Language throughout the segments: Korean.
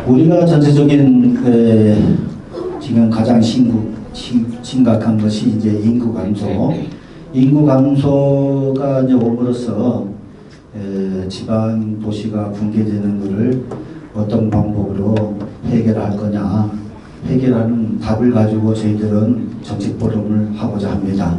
우리가 전체적인 지금 가장 심각한 것이 이제 인구 감소. 인구 감소가 이제 옴으로써 지방 도시가 붕괴되는 것을 어떤 방법으로 해결할 거냐, 해결하는 답을 가지고 저희들은 정책 포럼을 하고자 합니다.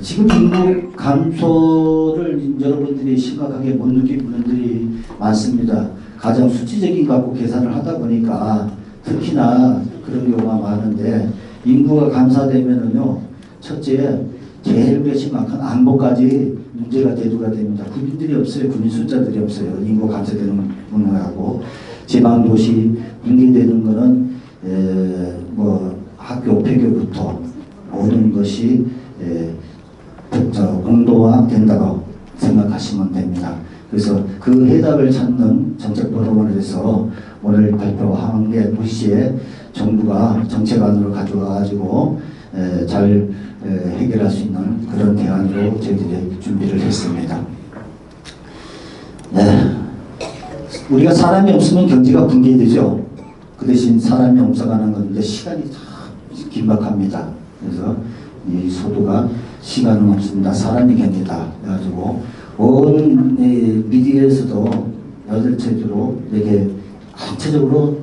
지금 인구 감소를 여러분들이 심각하게 못 느끼는 분들이 많습니다. 가장 수치적인 갖고 계산을 하다 보니까 특히나 그런 경우가 많은데, 인구가 감소되면은요, 첫째, 제일 우리가 심각한 안보까지 문제가 대두가 됩니다. 군인들이 없어요. 군인 숫자들이 없어요. 인구 감소되는 문화하고 지방 도시 붕괴되는 거는 뭐 학교 폐교부터 모든 것이 공도화된다고 생각하시면 됩니다. 그래서 그 해답을 찾는 정책 포럼을 해서 오늘 발표한 게 도시에 정부가 정책안으로 가져와가지고 잘 해결할 수 있는 그런 대안으로 저희들이 준비를 했습니다. 우리가 사람이 없으면 경제가 붕괴되죠. 그 대신 사람이 없어가는 건데 시간이 참 긴박합니다. 그래서 이 소두가 시간은 없습니다. 사람이 견디다. 그래가지고 온 미디어에서도 여덟체주로 이렇게 구체적으로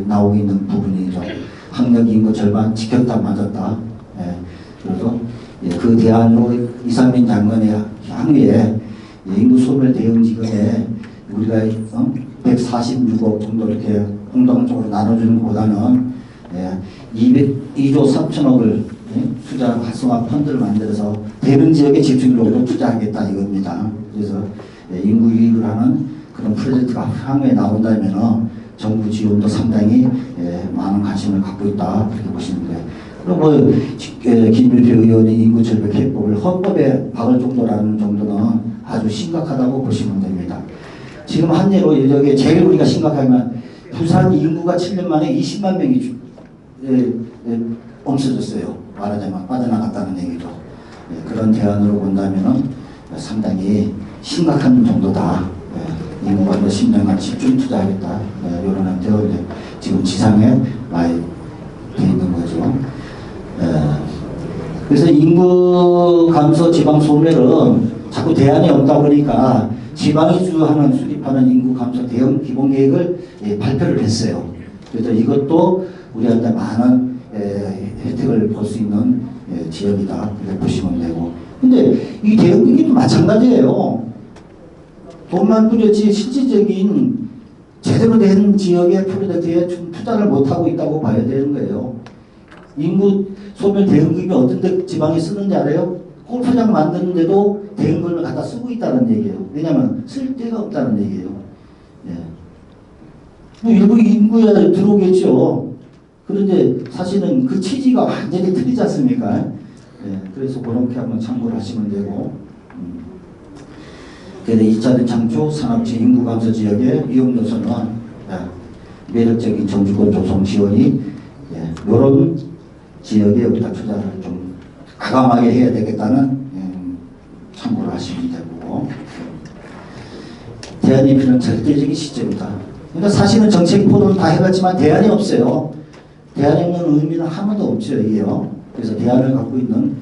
나오고 있는 부분이죠. 학력 인구 절반 지켰다 맞았다. 그래서 그 대안으로 이상민 장관의 향후에 인구 소멸 대응지원에 우리가 146억 정도 이렇게 공동적으로 나눠주는 것보다는 2조 3천억을 투자 활성화 펀드를 만들어서 대릉 지역에 집중적으로 투자하겠다 이겁니다. 그래서 인구 유입을 하는 그런 프로젝트가 향후에 나온다면 정부 지원도 상당히 많은 관심을 갖고 있다 그렇게 보시면 돼요. 그리고 김유태 의원이 인구 절벽 해법을 헌법에 박을 정도라는 정도는 아주 심각하다고 보시면 됩니다. 지금 한 예로 여기에 제일 우리가 심각하면 부산 인구가 7년 만에 20만 명이 없어졌어요. 말하자면 빠져나갔다는 얘기죠. 그런 대안으로 본다면 상당히 심각한 정도다. 인구가 10년간 집중 투자하겠다. 이런 형태로 지금 지상에 많이 돼 있는 거죠. 그래서 인구 감소 지방 소멸은 자꾸 대안이 없다 보니까 지방이 주도하는 수립하는 인구 감소 대응 기본 계획을 발표를 했어요. 그래서 이것도 우리한테 많은 혜택을 볼 수 있는 지역이다. 그렇게 보시면 되고. 근데 이 대응 계획도 마찬가지예요. 돈만 뿌렸지 실질적인 제대로 된 지역의 프로젝트에 투자를 못하고 있다고 봐야 되는 거예요. 인구 소멸 대응금이 어떤 데 지방에 쓰는지 알아요? 골프장 만드는데도 대응금을 갖다 쓰고 있다는 얘기예요. 왜냐하면 쓸 데가 없다는 얘기예요. 뭐 일부 인구에 들어오겠죠. 그런데 사실은 그 취지가 완전히 틀리지 않습니까? 그래서 그렇게 한번 참고를 하시면 되고. 그래서 2차된 창조 산업지 인구 감소 지역의 위험 요소는 매력적인 정주권 조성 지원이 이런 지역에 우리가 투자를 좀 과감하게 해야 되겠다는 참고를 하시면 되고. 대안이 필요한 절대적인 시점이다. 그러니까 사실은 정책 포럼을 다 해봤지만 대안이 없어요. 대안이 없는 의미는 하나도 없죠. 이게요. 그래서 대안을 갖고 있는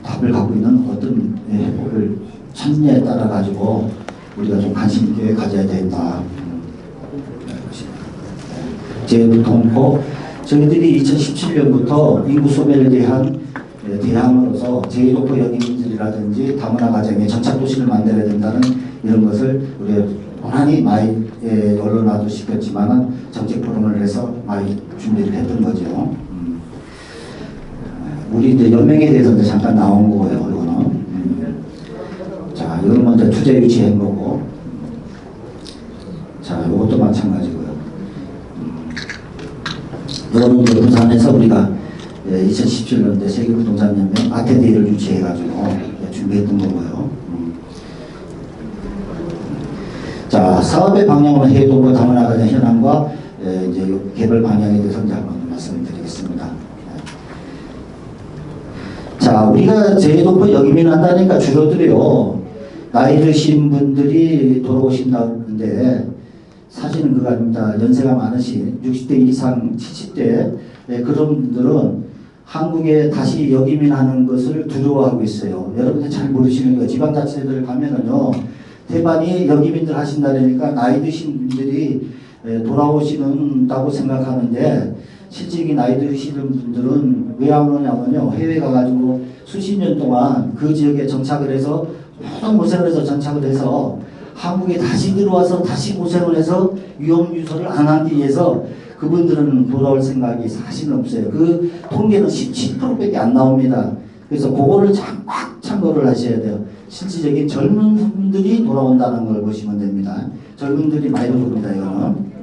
답을 갖고 있는 어떤 해법을 참여에 따라 가지고 우리가 좀 관심 있게 가져야 된다. 제도통포 저희들이 2017년부터 인구 소멸에 대한 대항으로서 제도포 영인들이라든지 다문화 가정에 전착 도시를 만들어야 된다는 이런 것을 우리가 고난히 많이 언론화도 시켰지만은 정책 포럼을 해서 많이 준비를 했던 거죠. 우리 이제 연맹에 대해서 이제 잠깐 나온 거고요. 이거는. 자, 이건 먼저 투자 유치한 거고. 자, 이것도 마찬가지고요. 이거는 이제 부산에서 우리가 2017년도에 세계부동산연맹 아테데이를 유치해가지고 준비했던 거고요. 자, 사업의 방향으로 해동과 다문화 가정 현황과 이제 개발 방향에 대해서 이제 한번 말씀드리겠습니다. 자, 우리가 제도포 역이민 한다니까 줄어들어요. 나이 드신 분들이 돌아오신다는데 사실은 그거 아닙니다. 연세가 많으신 60대 이상 70대 그런 분들은 한국에 다시 역이민하는 것을 두려워하고 있어요. 여러분들 잘 모르시는 거 지방자치들 가면은요 대반이 역이민들 하신다니까 나이 드신 분들이 돌아오시는다고 생각하는데 실제 나이 드시는 분들은 왜 안 오냐면요 해외 가가지고 수십 년 동안 그 지역에 정착을 해서 모든 고생을 해서 정착을 해서 한국에 다시 들어와서 다시 고생을 해서 위험유소를 안 하기 위해서 그분들은 돌아올 생각이 사실은 없어요. 그 통계는 17%밖에 안 나옵니다. 그래서 그거를 막 참고를 하셔야 돼요. 실질적인 젊은 분들이 돌아온다는 걸 보시면 됩니다. 젊은들이 많이 들어옵니다. 이거는.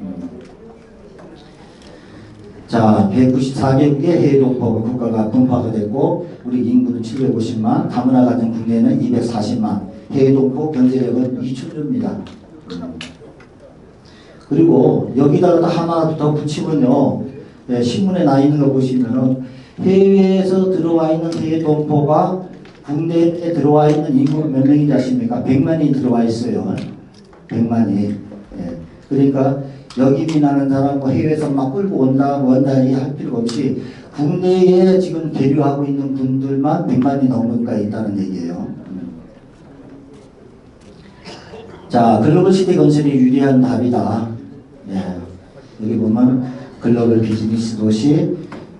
자, 194개국의 해외 동포 국가가 분포가 됐고 우리 인구는 750만, 다문화 가정 국내는 240만, 해외 동포 경제력은 2천조입니다. 그리고 여기다가 하나 더 붙이면요, 신문에 나 있는 거 보시면은 해외에서 들어와 있는 해외 동포가 국내에 들어와 있는 인구 몇 명이지 아십니까? 100만이 들어와 있어요. 100만이. 그러니까 역이민하는 사람 뭐 해외에서 막 끌고 온다 할 필요가 없이 국내에 지금 계류하고 있는 분들만 100만이 넘을까 있다는 얘기예요. 자, 글로벌 시대 건설이 유리한 답이다. 여기 보면 글로벌 비즈니스 도시,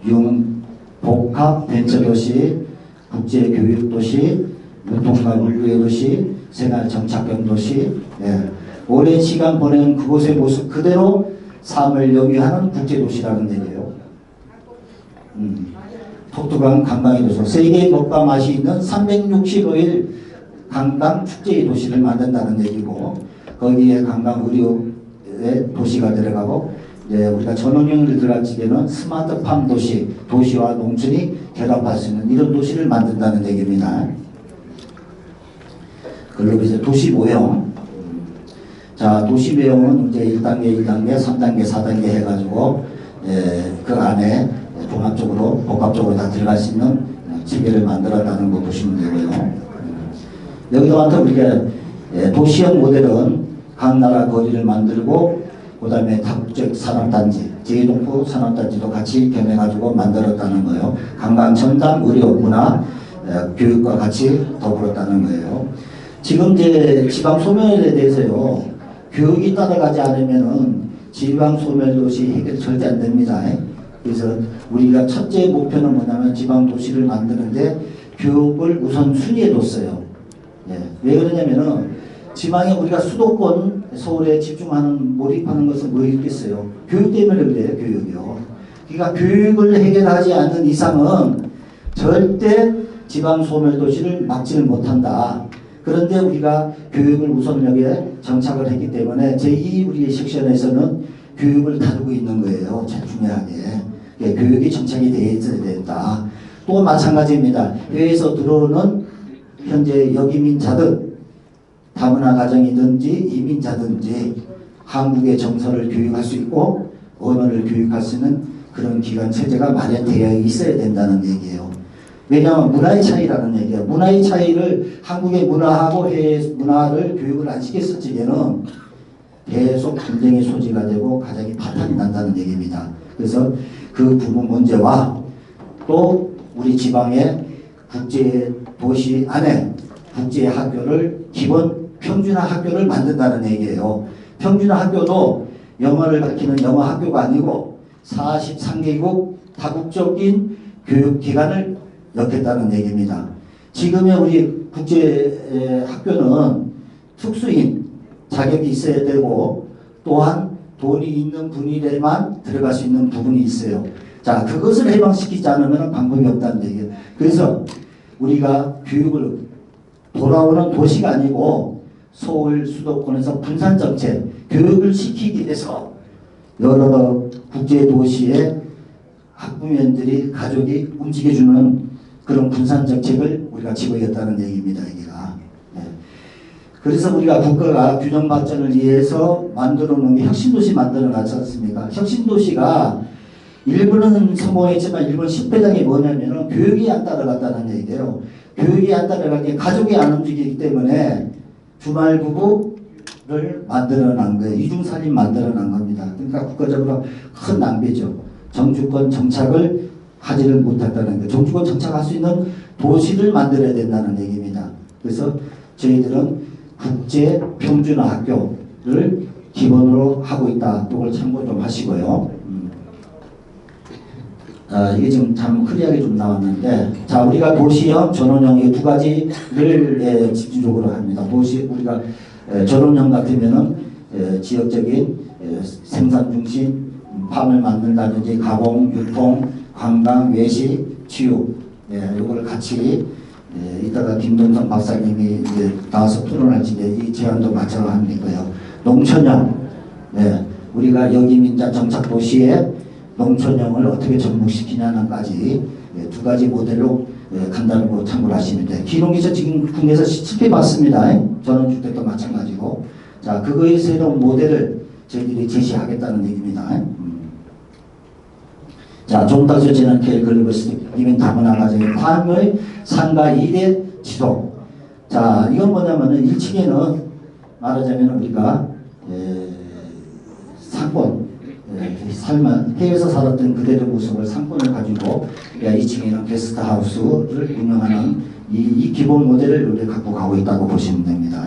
융복합 벤처 도시, 국제 교육 도시, 유통과 물류의 도시, 생활 정착형 도시. 오랜 시간 보낸 그곳의 모습 그대로 삶을 영위하는 국제도시라는 얘기예요. 독특한 관광의 도시, 세계의 먹과 맛이 있는 365일 관광 축제의 도시를 만든다는 얘기고 거기에 관광 의료의 도시가 들어가고 우리가 전원형을 들어갈 적에는 스마트팜 도시, 도시와 농촌이 결합할 수 있는 이런 도시를 만든다는 얘기입니다. 그리고 이제 도시 모형. 자, 도시 모형은 이제 1단계, 2단계, 3단계, 4단계 해가지고 그 안에 종합적으로, 복합적으로 다 들어갈 수 있는 체계를 만들었다는 거 보시면 되고요. 여기서 우리가 도시형 모델은 각 나라 거리를 만들고 그 다음에 다국적 산업단지, 제2동포 산업단지도 같이 겸해가지고 만들었다는 거예요. 관광, 전담, 의료, 문화, 교육과 같이 더불었다는 거예요. 지금 이제 지방 소멸에 대해서요, 교육이 따라가지 않으면은 지방 소멸 도시 해결 절대 안 됩니다. 그래서 우리가 첫째 목표는 뭐냐면 지방 도시를 만드는데 교육을 우선 순위에 뒀어요. 왜 그러냐면은 지방에 우리가 수도권 서울에 집중하는 몰입하는 것은 뭐 있겠어요? 교육 때문에 그래요. 교육이요. 그러니까 교육을 해결하지 않는 이상은 절대 지방 소멸 도시를 막지를 못한다. 그런데 우리가 교육을 우선역에 정착을 했기 때문에 제2 우리의 섹션에서는 교육을 다루고 있는 거예요. 제일 중요하게. 교육이 정착이 되어 있어야 된다. 또 마찬가지입니다. 해외에서 들어오는 현재 역이민자들, 다문화 가정이든지 이민자든지 한국의 정서를 교육할 수 있고 언어를 교육할 수 있는 그런 기관 체제가 마련되어 있어야 된다는 얘기예요. 왜냐하면 문화의 차이라는 얘기예요. 문화의 차이를 한국의 문화하고 해외 문화를 교육을 안 시켰을 적에는 계속 분쟁의 소지가 되고 가정이 파탄이 난다는 얘기입니다. 그래서 그 부분 문제와 또 우리 지방의 국제 도시 안에 국제 학교를 기본 평준화 학교를 만든다는 얘기예요. 평준화 학교도 영어를 가르치는 영어 학교가 아니고 43개국 다국적인 교육기관을 넣겠다는 얘기입니다. 지금의 우리 국제 학교는 특수인 자격이 있어야 되고 또한 돈이 있는 분이래만 들어갈 수 있는 부분이 있어요. 자, 그것을 해방시키지 않으면 방법이 없다는 얘기예요. 그래서 우리가 교육을 돌아오는 도시가 아니고 서울 수도권에서 분산정책, 교육을 시키기 위해서 여러 국제도시의 학부모들이 가족이 움직여주는 그런 분산정책을 우리가 집어야겠다는 얘기입니다. 여기가. 그래서 우리가 국가가 균형 발전을 위해서 만들어 놓은 게 혁신도시 만들어 놨지 않습니까? 혁신도시가 일본은 성공했지만 일본 실패장이 뭐냐면은 교육이 안 따라갔다는 얘기예요. 교육이 안 따라가기 가족이 안 움직이기 때문에 주말 부부를 를 만들어낸 거예요. 이중산입 만들어낸 겁니다. 그러니까 국가적으로 큰 낭비죠. 정주권 정착을 하지를 못했다는 거예요. 정주권 정착할 수 있는 도시를 만들어야 된다는 얘기입니다. 그래서 저희들은 국제 평준화 학교를 기본으로 하고 있다. 이걸 참고 좀 하시고요. 이게 지금 참 클리어하게 좀 나왔는데, 자, 우리가 도시형, 전원형 이 두 가지를 집중적으로 합니다. 도시, 우리가 전원형 같으면은 지역적인 생산 중심, 팜을 만든다든지 가공, 유통, 관광, 외식, 치유, 요거를 같이 이따가 김동성 박사님이 이제 나와서 토론할지 이 제안도 마찬가지로 합니다요. 농촌형, 우리가 여기민자 정착 도시에 농촌형을 어떻게 접목시키냐는까지 두 가지 모델로 간다는 거 참고를 하시면 돼요. 기농에서 지금 국내에서 실패봤습니다. 전원주택도 마찬가지고. 자, 그거의 새로운 모델을 저희들이 제시하겠다는 얘기입니다. 자, 종탁조제는 계획 걸리버시티 이면 다문화 가정의 다음의 상가 2대 지속. 자, 이건 뭐냐면은 1층에는 말하자면 우리가 상권, 삶은 해외에서 살았던 그대의 모습을 상권을 가지고 2층에는 게스트하우스를 운영하는 이 기본 모델을 우리가 갖고 가고 있다고 보시면 됩니다.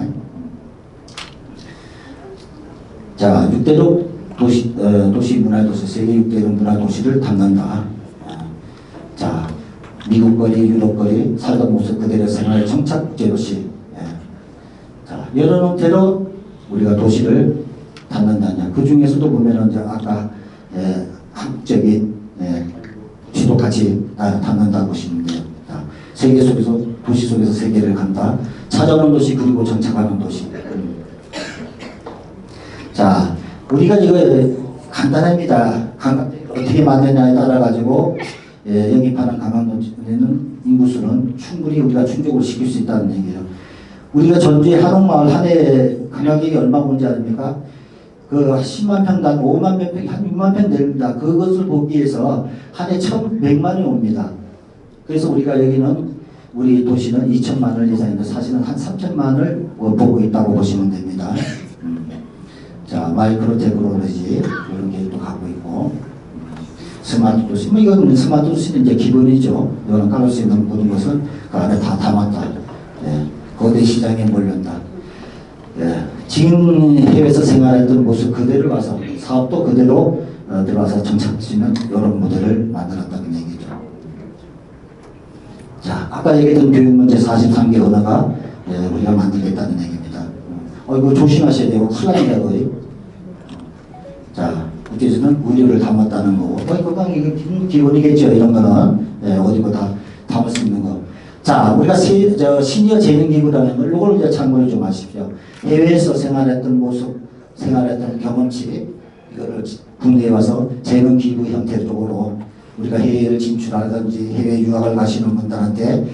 자, 6대로 도시 문화도시, 세계 6대로 문화도시를 담는다. 자, 미국 거리, 유럽 거리, 살던 모습 그대로 생활 정착 국제도시. 자, 여러 형태로 우리가 도시를 담는다냐. 그 중에서도 보면은 이제 아까 한국적인 지도같이 담는다고 보시면 돼요. 자, 세계 속에서 도시 속에서 세계를 간다. 찾아오는 도시 그리고 정착하는 도시. 자, 우리가 이거 간단합니다. 어떻게 만드냐에 따라 가지고 영입하는 관광도시는 인구수는 충분히 우리가 충족을 시킬 수 있다는 얘기예요. 우리가 전주의 한옥마을 한 해 관광객이 얼마 오는지 아닙니까? 그 10만 평당 5만 몇 평, 한 6만 평 됩니다. 그것을 보기 위해서 한 해 1,100만이 옵니다. 그래서 우리가 여기는 우리 도시는 2천만을 예상했는데 사실은 한 3천만을 보고 있다고 보시면 됩니다. 자, 마이크로 테크놀로지 이런 계획도 가고 있고, 스마트 도시, 뭐 이건 스마트 도시는 이제 기본이죠. 이거는 깔을 수 있는 모든 것은 그 안에 다 담았다. 거대 시장에 몰렸다. 지금 해외에서 생활했던 모습 그대로 와서 사업도 그대로 들어와서 정착지는 이런 모델을 만들었다는 얘기죠. 자, 아까 얘기했던 교육 문제 43개 언어가 우리가 만들겠다는 얘기입니다. 이거 조심하셔야 되고 큰일 납니다 거의. 자, 국제에서는 의료를 담았다는 거고, 그건 이거 기본이겠죠. 이런 거는 어디고 다 담을 수 있는 거. 자, 우리가 시니어 재능기구라는 걸 이걸 이제 참고를 좀 하십시오. 해외에서 생활했던 모습, 생활했던 경험치, 이거를 국내에 와서 재능기구 형태적으로 우리가 해외를 진출하든지 해외 유학을 가시는 분들한테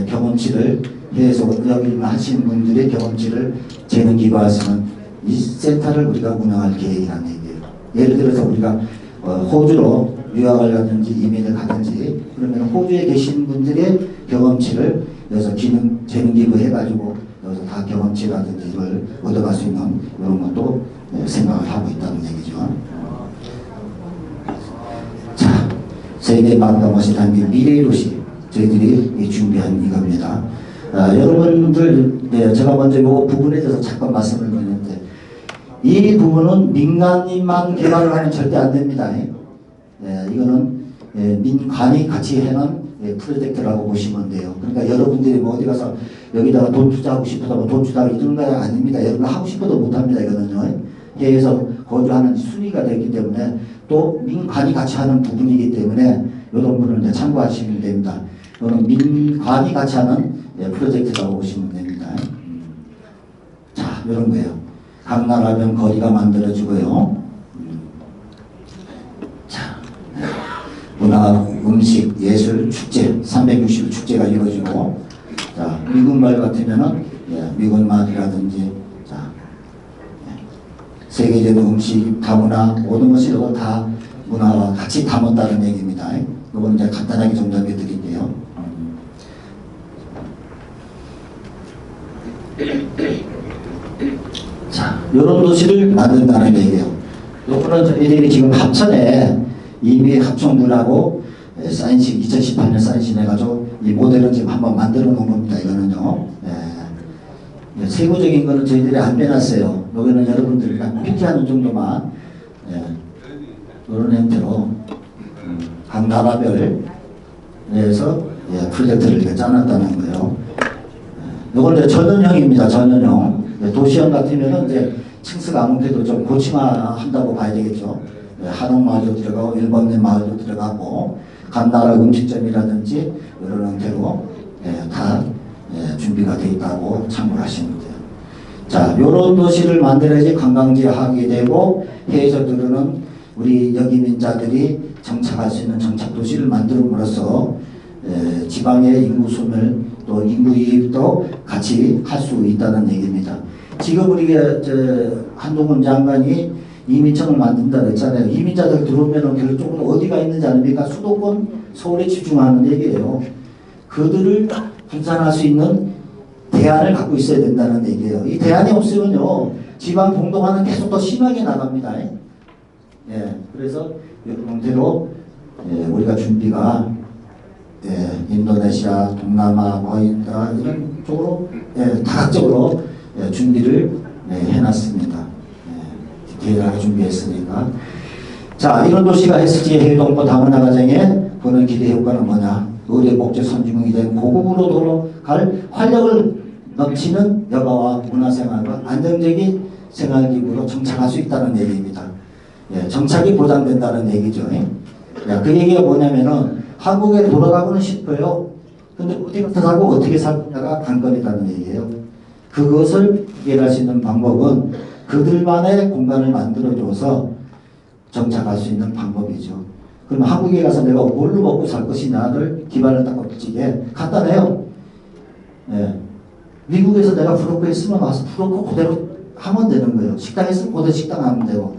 경험치를 해외에서 여기 하신 분들의 경험치를 재능기부하시는 이 센터를 우리가 운영할 계획이라는 얘기예요. 예를 들어서 우리가 호주로 유학을 가든지 이민을 가든지 그러면 호주에 계신 분들의 경험치를 여기서 재능기부 해가지고 여기서 다 경험치라든지 이걸 얻어갈 수 있는 이런 것도 생각을 하고 있다는 얘기죠. 자, 세계 마감없이 담긴 미래의 도시 저희들이 준비한 이겁니다. 여러분들, 제가 먼저 이 부분에 대해서 잠깐 말씀을 드리는데, 이 부분은 민간인만 개발을 하면 절대 안 됩니다. 이거는 민관이 같이 해놓은 프로젝트라고 보시면 돼요. 그러니까 여러분들이 뭐 어디 가서 여기다가 돈 투자하고 싶어도 돈 투자하고 이런 거 아닙니다. 여러분 하고 싶어도 못합니다. 이거는요. 해외에서 거주하는 순위가 되기 때문에 또 민관이 같이 하는 부분이기 때문에 이런 부분을 이제 참고하시면 됩니다. 이거는 민관이 같이 하는 프로젝트라고 보시면 됩니다. 자, 이런 거예요. 각 나라면 거리가 만들어지고요. 자, 문화, 음식, 예술, 축제 360일 축제가 이루어지고, 자, 미국 말 같으면은 미국 말이라든지, 자, 세계적인 음식, 다문화 모든 것이 이거 다 문화와 같이 담았다는 얘기입니다. 이건 이제 간단하게 정리해 드릴게요. 자, 이런 도시를 만든다는 얘기예요. 요거는 저희들이 지금 합천에 이미 합천군하고 사인식 2018년 사인식 해가지고 이 모델을 지금 한번 만들어 놓은 겁니다. 이거는요. 예. 세부적인 거는 저희들이 안 빼놨어요. 여기는 여러분들이 PT하는 정도만 이런 형태로 각 나라별 에서 프로젝트를 짜놨다는 거예요. 이건 이제 전원형입니다. 전원형. 도시형 같으면은 이제 층수가 아무래도 좀 고층화한다고 봐야 되겠죠. 한옥 마을도 들어가고 일본내 마을도 들어가고 각 나라 음식점이라든지 이런 형태로 다 준비가 되어 있다고 참고하시면 돼요. 자, 이런 도시를 만들어야지 관광지 하게 되고 해에서 들어오는 우리 여기민자들이 정착할 수 있는 정착 도시를 만들므로써 지방의 인구 소멸 또 인구 이입도 같이 할 수 있다는 얘기입니다. 지금 우리가 한동훈 장관이 이민청을 만든다 그랬잖아요. 이민자들 들어오면 결국적으로 어디가 있는지 아닙니까? 수도권 서울에 집중하는 얘기예요. 그들을 분산할 수 있는 대안을 갖고 있어야 된다는 얘기예요. 이 대안이 없으면요 지방 동동화는 계속 더 심하게 나갑니다. 그래서 이런 형태로 우리가 준비가 인도네시아, 동남아, 거의 다 이런 쪽으로 다각적으로 준비를 해놨습니다. 디테일하게 준비했으니까. 자, 이런 도시가 SG의 해동포 다문화 과정에 보는 기대 효과는 뭐냐? 의료 복지 선진국이 된 고국으로 돌아갈 활력을 넘치는 여가와 문화생활과 안정적인 생활기구로 정착할 수 있다는 얘기입니다. 정착이 보장된다는 얘기죠. 그 얘기가 뭐냐면은 한국에 돌아가고는 싶어요. 근데 어디부터 살고 어떻게 살 거냐가 관건이라는 얘기예요. 그것을 해결할 수 있는 방법은 그들만의 공간을 만들어줘서 정착할 수 있는 방법이죠. 그럼 한국에 가서 내가 뭘로 먹고 살 것이냐를 기반을 딱 엎치게 간단해요. 미국에서 내가 브로커 했으면 와서 브로커 그대로 하면 되는 거예요. 식당 했으면 그대로 식당 하면 되고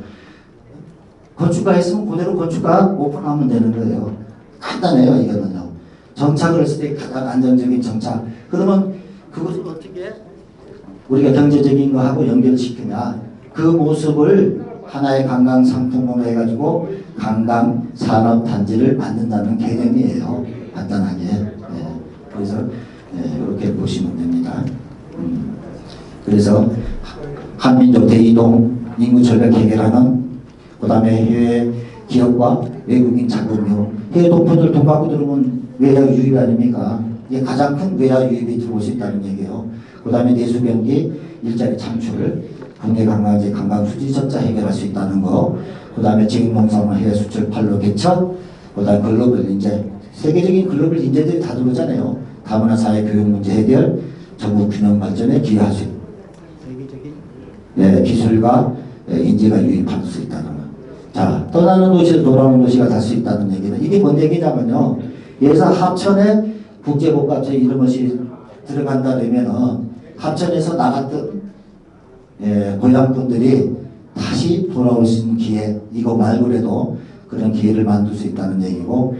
건축가 했으면 그대로 건축가 오픈하면 되는 거예요. 간단해요. 이거는요. 정착을 했을 때 가장 안정적인 정착. 그러면 그것을 어떻게 우리가 경제적인 거하고 연결시키냐. 그 모습을 하나의 관광 상품으로 해가지고 관광 산업단지를 만든다는 개념이에요. 간단하게. 그래서 이렇게 보시면 됩니다. 그래서 한민족 대이동 인구 절벽 해결하는 그 다음에 해외 기업과 외국인 자금요. 해외 동포들 돈 갖고 들어오면 외야 유입 아닙니까? 이게 가장 큰 외야 유입이 들어올 수 있다는 얘기예요. 그 다음에 내수 경기 일자리 창출, 국내 관광지 관광 수지 적자 해결할 수 있다는 거. 그 다음에 지역농산물 해외 수출 판로 개척. 그 다음에 글로벌 인재, 세계적인 글로벌 인재들이 다 들어오잖아요. 다문화 사회 교육 문제 해결, 전국 균형 발전에 기여할 수 있는 세계적인 기술과 인재가 유입할 수 있다는 거. 자, 떠나는 도시에서 돌아오는 도시가 될 수 있다는 얘기는 이게 뭔 얘기냐면요. 예사 합천에 국제복합체 이름없이 들어간다 그러면은 합천에서 나갔던 고향분들이 다시 돌아올 수 있는 기회, 이거 말고라도 그런 기회를 만들 수 있다는 얘기고,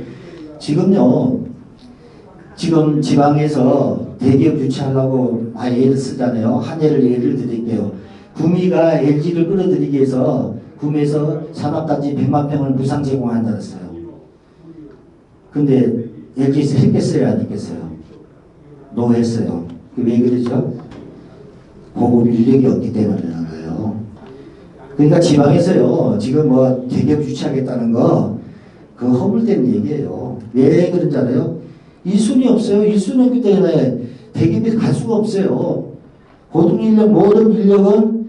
지금요, 지금 지방에서 대기업 유치하려고 많이 애를 쓰잖아요. 한 예를 드릴게요. 구미가 LG를 끌어들이기 위해서 구미에서 산업단지 100만 평을 무상 제공한다 그랬어요. 근데 LG에서 했겠어요? 안 했겠어요? 노했어요. 왜 그러죠? 고급 인력이 없기 때문이라는 거예요. 그러니까 지방에서요, 지금 뭐 대기업 유치하겠다는 거, 그 허물된 얘기예요. 왜 그런지 알아요? 일순위 없어요. 일순위 없기 때문에 대기업이 갈 수가 없어요. 고등인력, 모든 인력은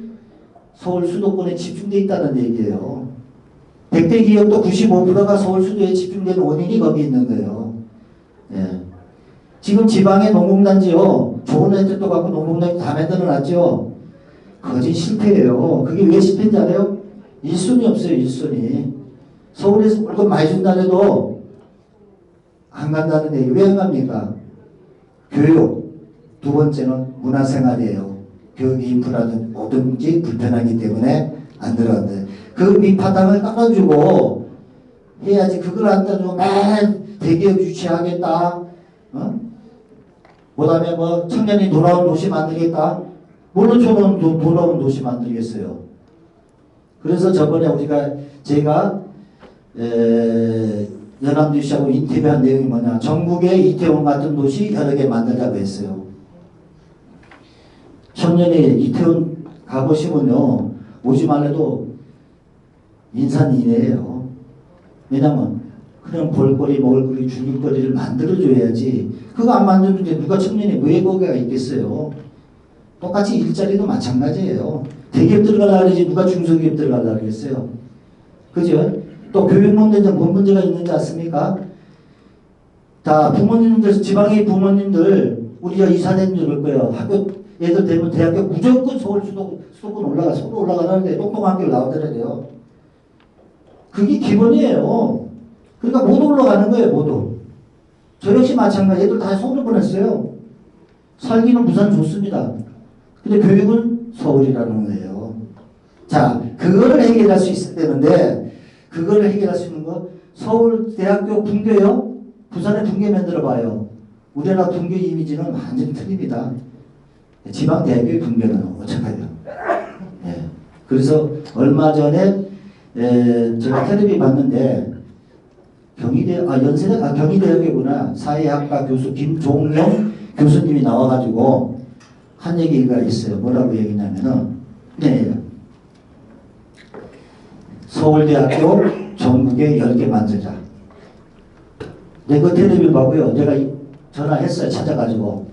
서울 수도권에 집중되어 있다는 얘기예요. 100대 기업도 95%가 서울 수도에 집중되는 원인이 거기 있는 거예요. 지금 지방의 농공단지요. 좋은 애들도 갖고 농공단지 다 만들어놨죠. 거짓 실패예요. 그게 왜 실패인지 알아요? 일순위 없어요. 일순위. 서울에서 물건 많이 준다 해도 안 간다는 얘기. 왜 안 갑니까? 교육. 두 번째는 문화생활이에요. 교육 인프라든 뭐든지 불편하기 때문에 안 들어간대. 그 밑바닥을 깔아주고 해야지. 그걸 안 따주고 맨 대기업 유치하겠다. 그 다음에 뭐 청년이 돌아온 도시 만들겠다. 뭘로 돌아온 도시 만들겠어요? 그래서 저번에 제가 연합뉴스하고 인터뷰한 내용이 뭐냐, 전국에 이태원 같은 도시 여러 개 만들자고 했어요. 청년이 이태원 가보시면요, 오지 말래도 인산이네요. 왜냐면 그냥 볼거리, 먹을거리, 죽을거리를 만들어줘야지. 그거 안 만들면 누가 청년이 왜 거기가 있겠어요? 똑같이 일자리도 마찬가지예요. 대기업 들어가려고 그러지 누가 중소기업 들어가려고 그랬어요. 그죠? 또 교육 문제는 뭔 문제가 있는지 아십니까? 자, 부모님들, 지방의 부모님들, 우리가 이사된 줄 알 거예요. 학교, 애들 되면 대학교 무조건 서울 수도권 서울 올라가는데 똑똑한 학교를 나오더라 돼요. 그게 기본이에요. 그러니까 못 올라가는 거예요, 모두. 저 역시 마찬가지. 애들 다 서울을 보냈어요. 살기는 부산 좋습니다. 근데 교육은 서울이라는 거예요. 자, 그거를 해결할 수 있어야 되는데, 그거를 해결할 수 있는 거, 서울대학교 분교요? 부산에 분교 만들어봐요. 우리나라 분교 이미지는 완전히 틀립니다. 지방대학교의 분교는 어떡하죠? 예. 그래서 얼마 전에 제가 텔레비 봤는데, 경희대학교구나. 사회학과 교수 김종영 교수님이 나와가지고 한 얘기가 있어요. 뭐라고 얘기냐면은, 서울대학교 전국에 10개 만들자. 그 텔레비 보고요. 제가 전화했어요. 찾아가지고.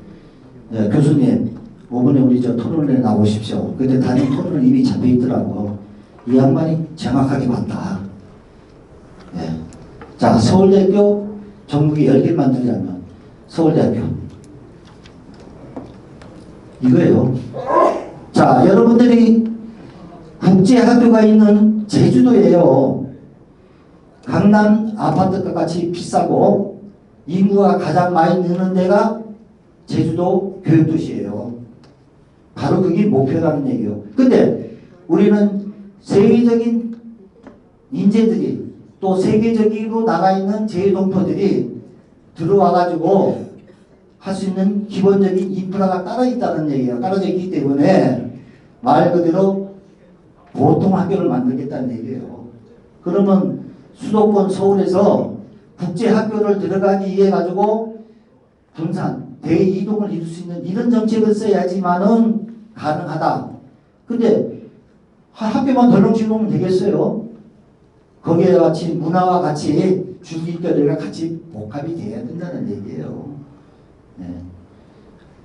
교수님, 이번에 우리 토론에 나오십시오. 근데 단임 토론은 이미 잡혀있더라고. 이 양반이 정확하게 봤다. 자, 서울대학교 전국에 10개 만들자면 서울대학교 이거예요. 자, 여러분들이 국제학교가 있는 제주도예요. 강남 아파트가 같이 비싸고 인구가 가장 많이 느는 데가 제주도 교육도시예요. 바로 그게 목표라는 얘기예요. 근데 우리는 세계적인 인재들이 또 세계적으로 나가 있는 제휴동포들이 들어와가지고 할 수 있는 기본적인 인프라가 따로 있다는 얘기예요. 따라져 있기 때문에 말 그대로 보통 학교를 만들겠다는 얘기예요. 그러면 수도권 서울에서 국제학교를 들어가기 위해 가지고 분산, 대이동을 이룰 수 있는 이런 정책을 써야지만은 가능하다. 근데 학교만 덜렁 놓으면 되겠어요? 거기에 같이 문화와 같이 줄기거리가 같이 복합이 돼야 된다는 얘기예요.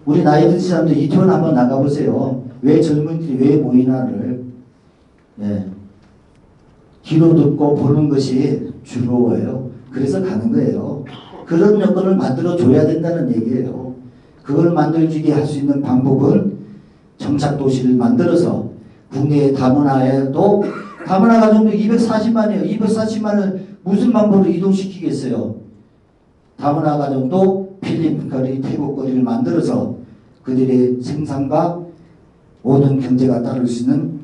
우리 나이 드신 사람들 이태원 한번 나가보세요. 왜 젊은이들이 왜 모이나를 귀로 듣고 보는 것이 즐거워요. 그래서 가는 거예요. 그런 여건을 만들어줘야 된다는 얘기예요. 그걸 만들어주게 할 수 있는 방법은 정착도시를 만들어서 국내의 다문화에도 다문화 가정도 240만이에요. 240만을 무슨 방법으로 이동시키겠어요? 다문화 가정도 필리핀거리, 태국거리를 만들어서 그들의 생산과 모든 경제가 따를 수 있는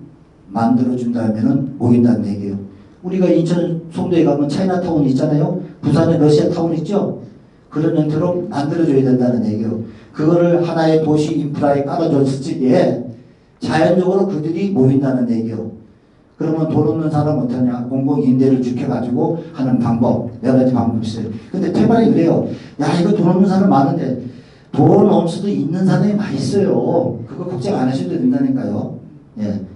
만들어준다면 모인다는 얘기예요. 우리가 인천 송도에 가면 차이나타운 있잖아요. 부산에 러시아타운 있죠. 그런 형태로 만들어줘야 된다는 얘기예요. 그거를 하나의 도시 인프라에 깔아줬을 때에 자연적으로 그들이 모인다는 얘기예요. 그러면 돈 없는 사람 어떠냐? 공공임대를 지켜가지고 하는 방법, 여러 가지 방법이 있어요. 근데 태반이 그래요. 야, 이거 돈 없는 사람 많은데 돈 없어도 있는 사람이 많이 있어요. 그거 걱정 안 하셔도 된다니까요.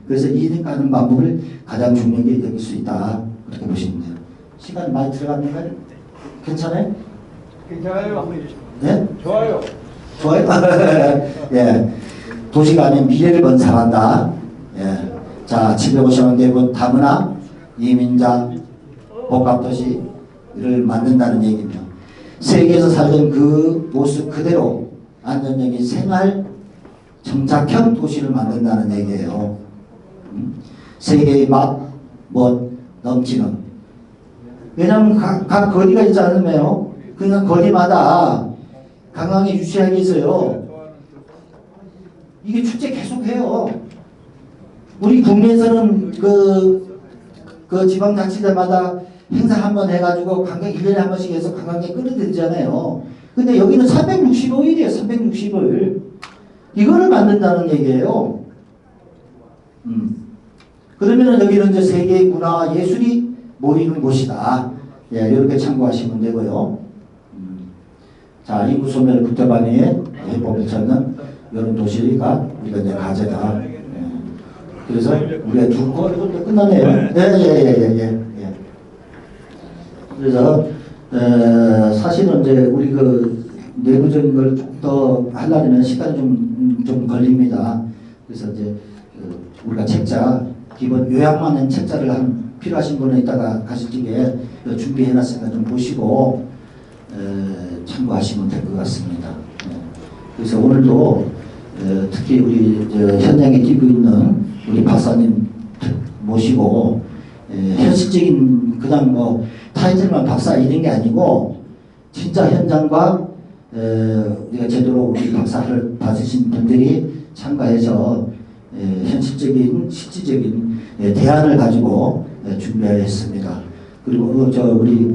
그래서 이익하는 방법을 가장 중요하게 여길 수 있다. 그렇게 보시면 돼요. 시간 많이 들어갔는가요? 괜찮아요? 괜찮아요. 네? 좋아요. 좋아요? 도시가 아닌 미래를 건설한다. 자, 750만 대군 다문화, 이민자, 복합도시를 만든다는 얘기입니다. 세계에서 살던 그 모습 그대로 안정적인 생활 정착형 도시를 만든다는 얘기예요. 세계의 맛, 넘치는. 왜냐하면 각 거리가 있지 않으면요. 그냥 거리마다 관광에 유치하게 있어요. 이게 축제 계속해요. 우리 국내에서는 그 지방자치제마다 행사 한번 해가지고 관광 1년에 한 번씩 해서 관광객 끌어들이잖아요. 근데 여기는 365일이에요. 365일. 이거를 만든다는 얘기예요. 그러면은 여기는 이제 세계의 문화와 예술이 모이는 곳이다. 예, 이렇게 참고하시면 되고요. 자, 인구 소멸 국대반위에 해법을 찾는 이런 도시가 우리가 이제 과제다. 예. 그래서 우리가 두 건 끝나네요. 예. 그래서 사실은 이제 우리 그 내부적인 걸 좀 더 하려면 시간이 좀 걸립니다. 그래서 이제 우리가 책자 기본 요약만 한 책자를 필요하신 분은 이따가 가실 적에 준비해놨으니까 좀 보시고 참고하시면 될 것 같습니다. 그래서 오늘도 특히 우리 현장에 뛰고 있는 우리 박사님 모시고 현실적인 그냥 뭐 타이틀만 박사 이런 게 아니고 진짜 현장과 우리가 제대로 우리 박사를 받으신 분들이 참가해서 현실적인 실질적인 대안을 가지고 준비했습니다. 그리고 우리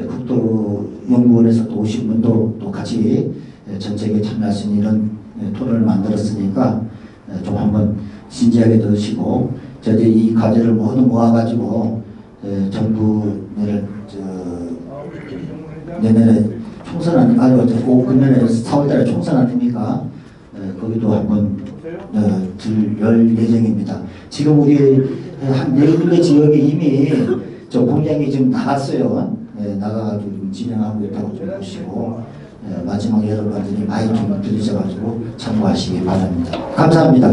국토연구원에서도 오신 분도 또 같이 전책에 참여하신 이런 토론을 만들었으니까 좀 한번 진지하게 들으시고 저희 이 과제를 모두 모아가지고 정부 내년에 총선 금년에 4월달에 총선 아닙니까? 거기도 한번 열 예정입니다. 지금 우리 한 4군데 지역에 이미 저 공약이 지금 나갔어요. 나가가지고 좀 진행하고 있다고 좀 보시고 마지막에 여러분들이 많이 좀 들으셔가지고 참고하시기 바랍니다. 감사합니다.